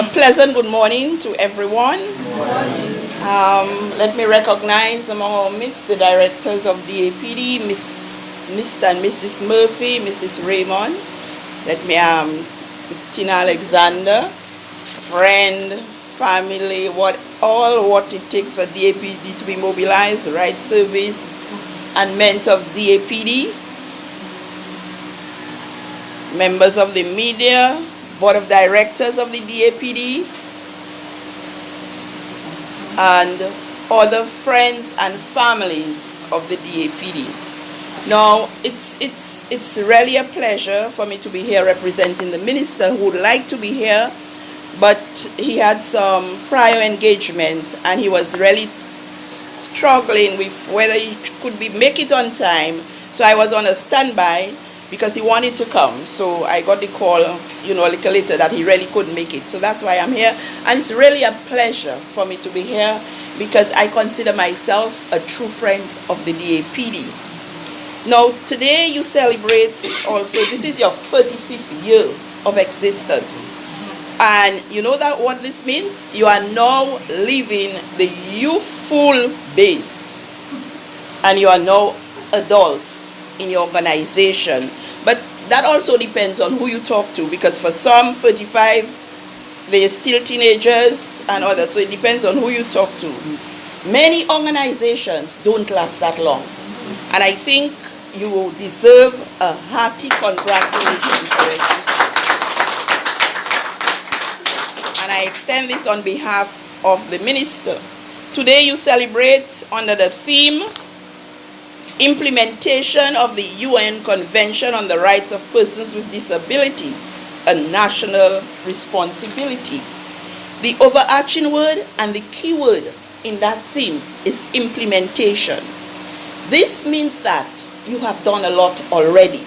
A pleasant good morning to everyone. Let me recognize among our midst the directors of DAPD, Mr. and Mrs. Murphy, Mrs. Raymond. Let me, Miss Tina Alexander, friend, family, what it takes for DAPD to be mobilized, right service, and mentor of DAPD. Members of the media, board of directors of the DAPD, and other friends and families of the DAPD. Now, it's really a pleasure for me to be here representing the minister who would like to be here, but he had some prior engagement and he was really struggling with whether he could make it on time. So I was on a standby because he wanted to come. So I got the call, a little later that he really couldn't make it. So that's why I'm here. And it's really a pleasure for me to be here because I consider myself a true friend of the DAPD. Now, today you celebrate also, this is your 35th year of existence. And you know that what this means? You are now leaving the youthful base. And you are now adult in your organization. But that also depends on who you talk to, because for some 35 they're still teenagers and others, so it depends on who you talk to. Many organizations don't last that long, and I think you will deserve a hearty congratulations for your existence. And I extend this on behalf of the minister. Today you celebrate under the theme Implementation of the UN Convention on the Rights of Persons with Disability, a national responsibility. The overarching word and the key word in that theme is implementation. This means that you have done a lot already.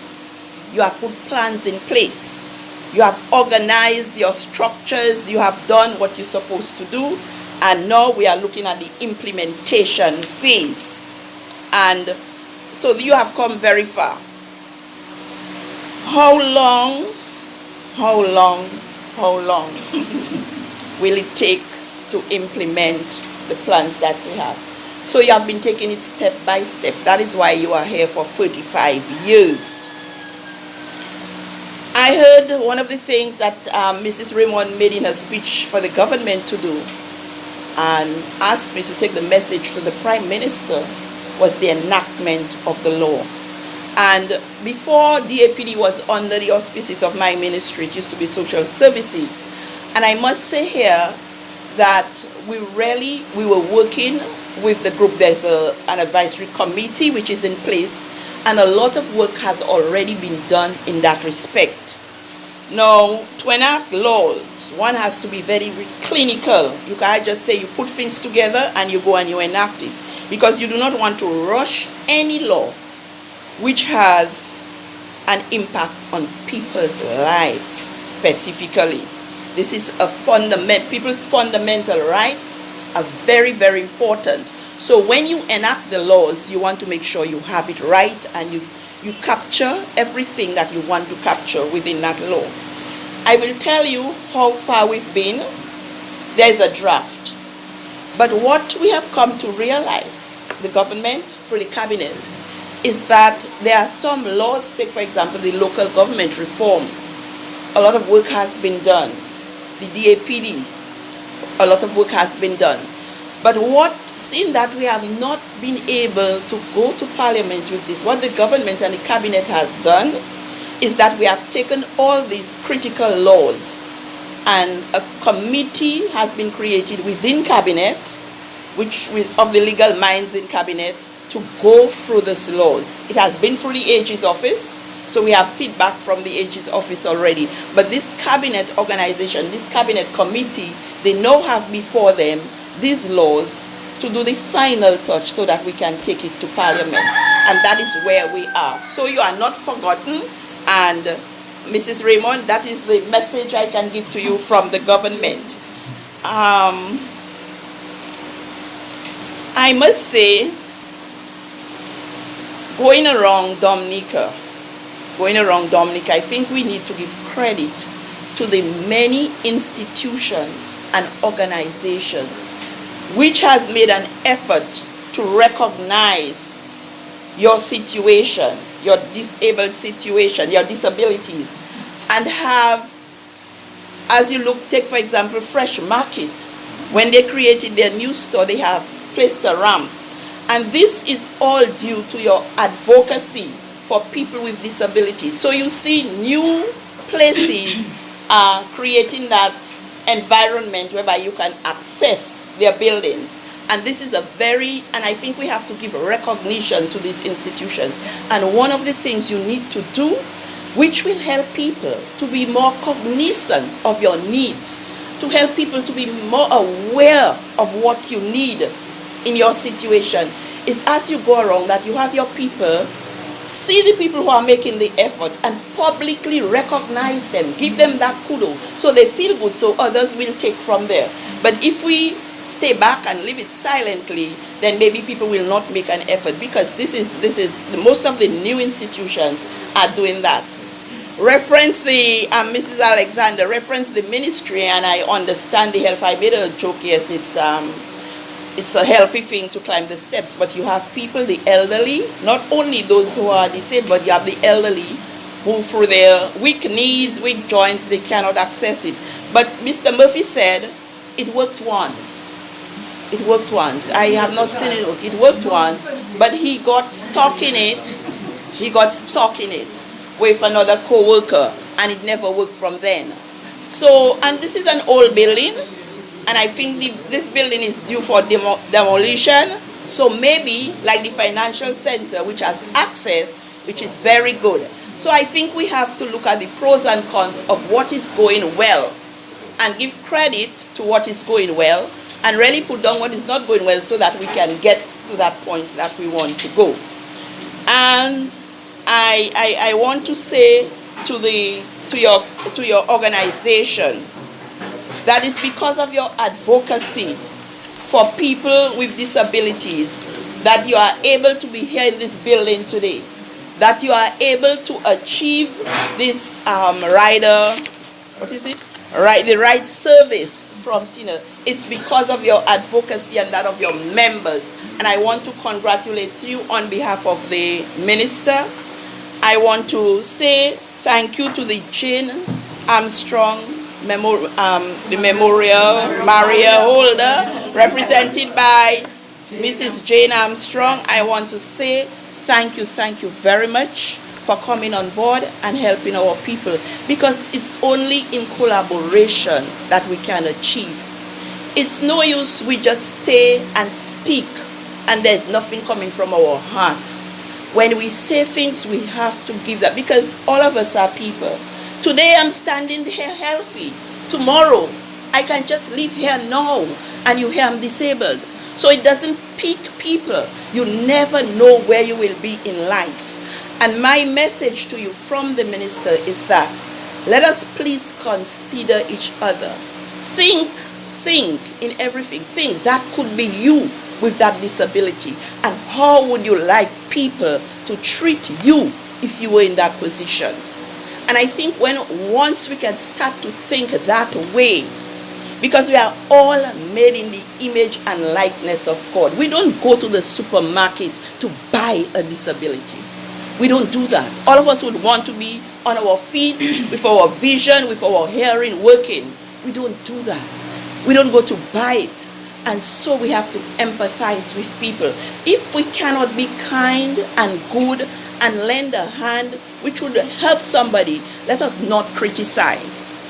You have put plans in place. You have organized your structures. You have done what you're supposed to do. And now we are looking at the implementation phase. And so you have come very far. How long will it take to implement the plans that we have? So you have been taking it step by step. That is why you are here for 35 years. I heard one of the things that Mrs. Raymond made in her speech for the government to do and asked me to take the message to the Prime Minister was the enactment of the law. And before DAPD was under the auspices of my ministry, it used to be social services. And I must say here that we were working with the group. There's an advisory committee which is in place, and a lot of work has already been done in that respect. Now, to enact laws, one has to be very clinical. You can't just say you put things together and you go and you enact it, because you do not want to rush any law which has an impact on people's lives specifically. This is people's fundamental rights are very, very important. So when you enact the laws, you want to make sure you have it right and you capture everything that you want to capture within that law. I will tell you how far we've been. There is a draft. But what we have come to realize, the government, through the cabinet, is that there are some laws. Take, for example, the local government reform. A lot of work has been done. The DAPD, a lot of work has been done. But seeing that we have not been able to go to Parliament with this, what the government and the cabinet has done is that we have taken all these critical laws, and a committee has been created within cabinet, of the legal minds in cabinet, to go through these laws. It has been through the AG's office, so we have feedback from the AG's office already. But this cabinet organization, this cabinet committee, they now have before them these laws to do the final touch so that we can take it to Parliament. And that is where we are. So you are not forgotten. And Mrs. Raymond, that is the message I can give to you from the government. I must say, going around Dominica, I think we need to give credit to the many institutions and organizations which has made an effort to recognize your situation, your disabled situation, your disabilities, and have, as you look, take for example Fresh Market, when they created their new store, they have placed a ramp. And this is all due to your advocacy for people with disabilities. So you see new places are creating that environment whereby you can access their buildings. And this is and I think we have to give recognition to these institutions. And one of the things you need to do, which will help people to be more cognizant of your needs, to help people to be more aware of what you need in your situation, is as you go around that you have your people see the people who are making the effort and publicly recognize them, give them that kudos so they feel good, so others will take from there. But if we stay back and leave it silently, then maybe people will not make an effort, because this is most of the new institutions are doing that. Reference the Mrs. Alexander reference the ministry, and I understand the health. I made a joke. Yes, it's a healthy thing to climb the steps, but you have people, the elderly, not only those who are disabled, but you have the elderly who through their weak knees, weak joints, they cannot access it. But Mr. Murphy said it worked once. It worked once. I have not seen it work. It worked once, but he got stuck in it. He got stuck in it with another co-worker, and it never worked from then. So, and this is an old building, and I think this building is due for demolition. So maybe like the financial center, which has access, which is very good. So I think we have to look at the pros and cons of what is going well and give credit to what is going well, and really put down what is not going well, so that we can get to that point that we want to go. And I want to say to your organization that is because of your advocacy for people with disabilities that you are able to be here in this building today, that you are able to achieve this the right service from Tina. It's because of your advocacy and that of your members. And I want to congratulate you on behalf of the minister. I want to say thank you to the Jane Armstrong the memorial Maria holder, represented by Mrs. Jane Armstrong. I want to say thank you very much for coming on board and helping our people, because it's only in collaboration that we can achieve. It's no use we just stay and speak and there's nothing coming from our heart. When we say things, we have to give that, because all of us are people. Today I'm standing here healthy. Tomorrow I can just leave here now and you hear I'm disabled. So it doesn't pick people. You never know where you will be in life. And my message to you from the minister is that let us please consider each other. Think in everything. Think that could be you with that disability, and how would you like people to treat you if you were in that position. And I think once we can start to think that way, because we are all made in the image and likeness of God. We don't go to the supermarket to buy a disability. We don't do that. All of us would want to be on our feet with our vision, with our hearing working. We don't do that. We don't go to buy it. And so we have to empathize with people. If we cannot be kind and good and lend a hand which would help somebody, let us not criticize.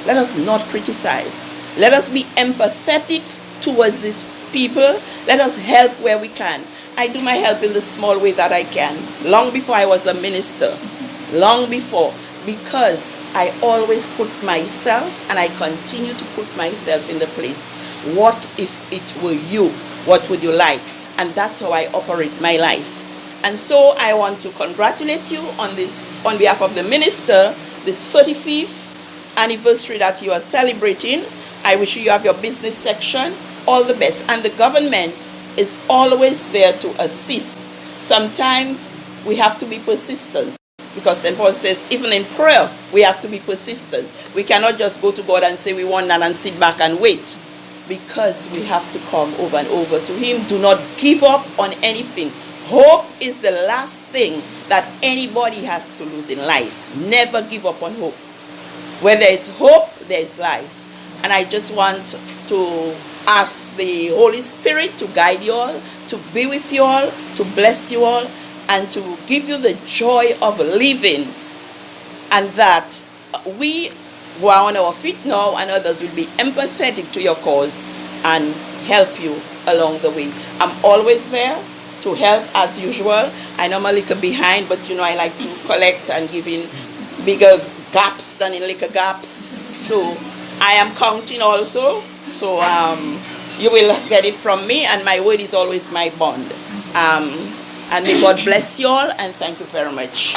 Let us not criticize. Let us be empathetic towards these people. Let us help where we can. I do my help in the small way that I can. Long before I was a minister. Long before. Because I always put myself, and I continue to put myself in the place. What if it were you? What would you like? And that's how I operate my life. And so I want to congratulate you on this, on behalf of the minister, this 35th anniversary that you are celebrating. I wish you have your business section. All the best. And the government is always there to assist. Sometimes we have to be persistent. Because St. Paul says, even in prayer, we have to be persistent. We cannot just go to God and say we want that and sit back and wait. Because we have to come over and over to Him. Do not give up on anything. Hope is the last thing that anybody has to lose in life. Never give up on hope. Where there is hope, there is life. And I just want to ask the Holy Spirit to guide you all, to be with you all, to bless you all, and to give you the joy of living. And that we who are on our feet now and others will be empathetic to your cause and help you along the way. I'm always there to help as usual. I know I'm a little behind, but you know I like to collect and give in bigger gaps than in little gaps. So I am counting also. So you will get it from me, and my word is always my bond. And may God bless you all, and thank you very much.